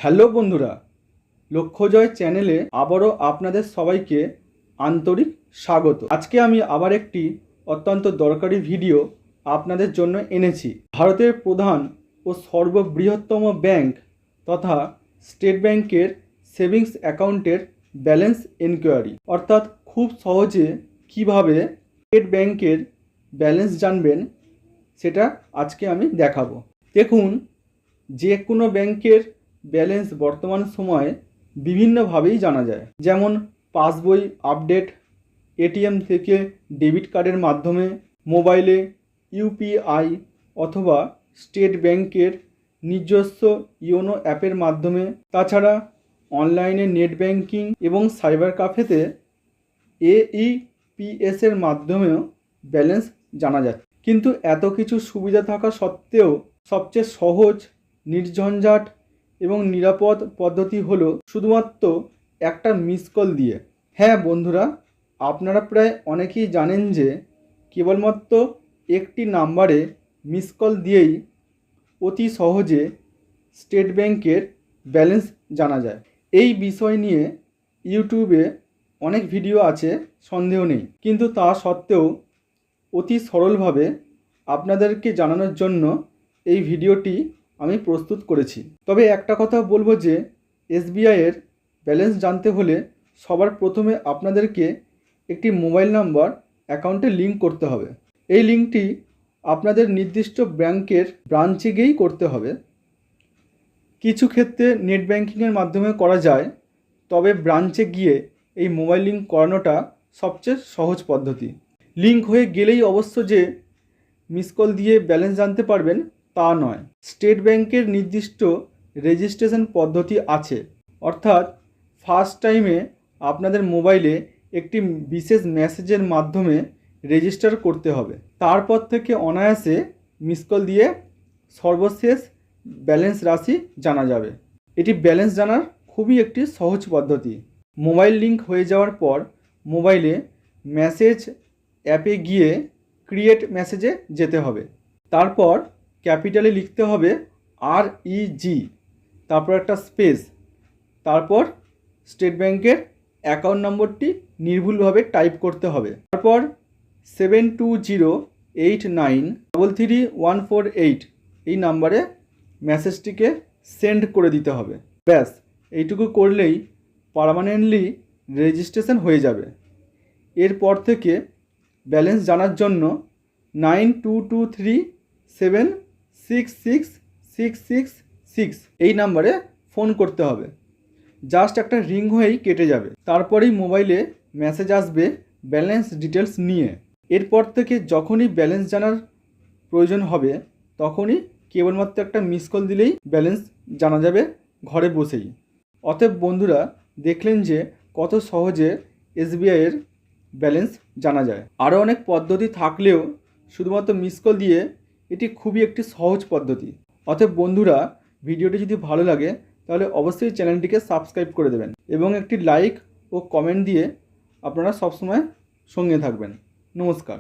Hello বন্ধুরা, লক্ষ্যজয় চ্যানেলে আবারও আপনাদের সবাইকে আন্তরিক স্বাগত। আজকে আমি আবার একটি অত্যন্ত দরকারি ভিডিও আপনাদের জন্য এনেছি। ভারতের প্রধান ও সর্ববৃহত্তম ব্যাংক তথা স্টেট ব্যাংকের সেভিংস অ্যাকাউন্টের ব্যালেন্স এনকোয়ারি, অর্থাৎ খুব সহজে কিভাবে স্টেট ব্যাংকের ব্যালেন্স জানবেন সেটা আজকে আমি দেখাবো। দেখুন, যে কোনো ব্যাংকের ব্যালেন্স বর্তমান সময়ে বিভিন্নভাবেই জানা যায়, যেমন পাসবই আপডেট, এটিএম থেকে ডেবিট কার্ডের মাধ্যমে, মোবাইলে ইউপিআই অথবা স্টেট ব্যাংকের নিজস্ব ইয়োনো অ্যাপের মাধ্যমে, তাছাড়া অনলাইনে নেট ব্যাংকিং এবং সাইবার ক্যাফেতে এইপিএসের মাধ্যমেও ব্যালেন্স জানা যায়। কিন্তু এত কিছু সুবিধা থাকা সত্ত্বেও সবচেয়ে সহজ, নির্ঝঞ্ঝাট এবং নিরাপদ পদ্ধতি হলো শুধুমাত্র একটা মিস কল দিয়ে। হ্যাঁ বন্ধুরা, আপনারা প্রায় অনেকেই জানেন যে কেবলমাত্র একটি নাম্বারে মিস কল দিয়েই অতি সহজে স্টেট ব্যাংকের ব্যালেন্স জানা যায়। এই বিষয় নিয়ে ইউটিউবে অনেক ভিডিও আছে, সন্দেহ নেই, কিন্তু তা সত্ত্বেও অতি সরলভাবে আপনাদেরকে জানানোর জন্য এই ভিডিওটি আমি প্রস্তুত করেছি। তবে একটা কথা বলবো যে এসবিআইয়ের ব্যালেন্স জানতে হলে সবার প্রথমে আপনাদেরকে একটি মোবাইল নাম্বার অ্যাকাউন্টে লিঙ্ক করতে হবে। এই লিঙ্কটি আপনাদের নির্দিষ্ট ব্যাংকের ব্রাঞ্চে গিয়েই করতে হবে। কিছু ক্ষেত্রে নেট ব্যাংকিংয়ের মাধ্যমে করা যায়, তবে ব্রাঞ্চে গিয়ে এই মোবাইল লিঙ্ক করানোটা সবচেয়ে সহজ পদ্ধতি। লিঙ্ক হয়ে গেলেই অবশ্য যে মিস কল দিয়ে ব্যালেন্স জানতে পারবেন তা নয়। স্টেট ব্যাংকের নির্দিষ্ট রেজিস্ট্রেশন পদ্ধতি আছে, অর্থাৎ ফার্স্ট টাইমে আপনাদের মোবাইলে একটি বিশেষ মেসেজের মাধ্যমে রেজিস্টার করতে হবে। তারপর থেকে অনায়াসে মিস কল দিয়ে সর্বশেষ ব্যালেন্স রাশি জানা যাবে। এটি ব্যালেন্স জানার খুবই একটি সহজ পদ্ধতি। মোবাইল লিঙ্ক হয়ে যাওয়ার পর মোবাইলে মেসেজ অ্যাপে গিয়ে ক্রিয়েট মেসেজে যেতে হবে। তারপর ক্যাপিটালে লিখতে হবে REG, তারপর একটা স্পেস, তারপর স্টেট ব্যাংকের অ্যাকাউন্ট নম্বরটি নির্ভুলভাবে টাইপ করতে হবে। তারপর 7208933148 এই নাম্বারে মেসেজটিকে সেন্ড করে দিতে হবে। ব্যাস, এইটুকু করলেই পার্মানেন্টলি রেজিস্ট্রেশন হয়ে যাবে। এরপর থেকে ব্যালেন্স জানার জন্য 9223766666 এই নাম্বারে ফোন করতে হবে। জাস্ট একটা রিং হয়েই কেটে যাবে। তারপরেই মোবাইলে মেসেজ আসবে ব্যালেন্স ডিটেলস নিয়ে। এরপর থেকে যখনই ব্যালেন্স জানার প্রয়োজন হবে তখনই কেবলমাত্র একটা মিস কল দিলেই ব্যালেন্স জানা যাবে ঘরে বসেই। অতএব বন্ধুরা, দেখলেন যে কত সহজে এসবিআইয়ের ব্যালেন্স জানা যায়। আরও অনেক পদ্ধতি থাকলেও শুধুমাত্র মিস কল দিয়ে এটি খুবই একটি সহজ পদ্ধতি। অতএব বন্ধুরা, ভিডিওটি যদি ভালো লাগে তাহলে অবশ্যই চ্যানেলটিকে সাবস্ক্রাইব করে দেবেন এবং একটি লাইক ও কমেন্ট দিয়ে আপনারা সবসময় সঙ্গে থাকবেন। নমস্কার।